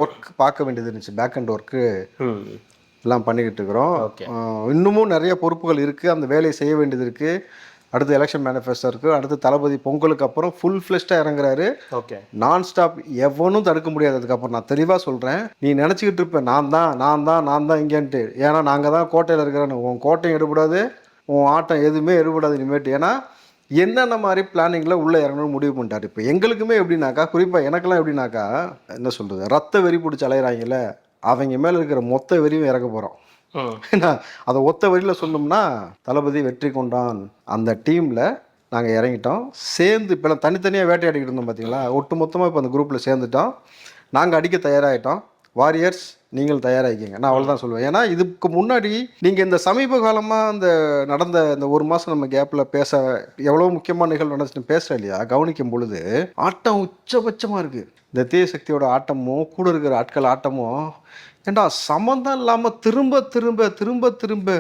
Work பார்க்க வேண்டியது இருந்துச்சு. பேக் அண்ட் ஒர்க்கு ம். எல்லாம் பண்ணிக்கிட்டு இருக்கிறோம். ஓகே. இன்னமும் நிறைய பொறுப்புகள் இருக்குது. அந்த வேலையை செய்ய வேண்டியது இருக்குது. அடுத்து எலெக்ஷன் மேனிஃபெஸ்டோ இருக்குது. அடுத்து தளபதி பொங்கலுக்கு அப்புறம் ஃபுல் ஃப்ளெஷ்டாக இறங்குறாரு. ஓகே. நான் ஸ்டாப், எவனும் தடுக்க முடியாது. அதுக்கப்புறம் நான் தெளிவாக சொல்கிறேன். நீ நினச்சிக்கிட்டு இருப்ப நான் தான் இங்கேன்ட்டு. ஏன்னா நாங்கள் தான் கோட்டையில் இருக்கிறேன்னு. உன் கோட்டையும் எடுபடாது, உன் ஆட்டம் எதுவுமே எடுபடாது இனிமேட்டு. ஏன்னா என்னென்ன மாதிரி பிளானிங்கில் உள்ளே இறங்கணும்னு முடிவு பண்ணிட்டார். இப்போ எங்களுக்குமே எப்படின்னாக்கா, குறிப்பாக எனக்கெல்லாம் எப்படின்னாக்கா, என்ன சொல்கிறது, ரத்த வெறி பிடிச்சி அலையிறாங்கல்ல, அவங்க மேலே இருக்கிற மொத்த வெறியும் இறக்க போகிறோம். ஏன்னா அதை ஒத்த வரியில் சொன்னோம்னா, தளபதி வெற்றி கொண்டான். அந்த டீமில் நாங்கள் இறங்கிட்டோம். சேர்ந்து இப்போலாம் தனித்தனியாக வேட்டையாடிக்கிட்டு இருந்தோம் பார்த்தீங்களா, ஒட்டு மொத்தமாக இப்போ அந்த குரூப்பில் சேர்ந்துட்டோம். நாங்கள் அடிக்க தயாராகிட்டோம். வாரியர்ஸ் நீங்கள் தயாராகிக்கிங்க, நான் அவ்வளோதான் சொல்லுவேன். ஏன்னா இதுக்கு முன்னாடி நீங்கள் இந்த சமீப காலமாக இந்த நடந்த இந்த ஒரு மாதம் நம்ம கேப்பில் பேச எவ்வளோ முக்கியமான நிகழ்வு நடந்துச்சுன்னு பேசுகிறேன் இல்லையா, கவனிக்கும் பொழுது ஆட்டம் உச்சபட்சமாக இருக்குது. இந்த தீய சக்தியோட ஆட்டமும் கூட இருக்கிற ஆட்கள் ஆட்டமும் ஏண்டா சம்மந்தம் இல்லாமல் திரும்ப திரும்ப திரும்ப திரும்ப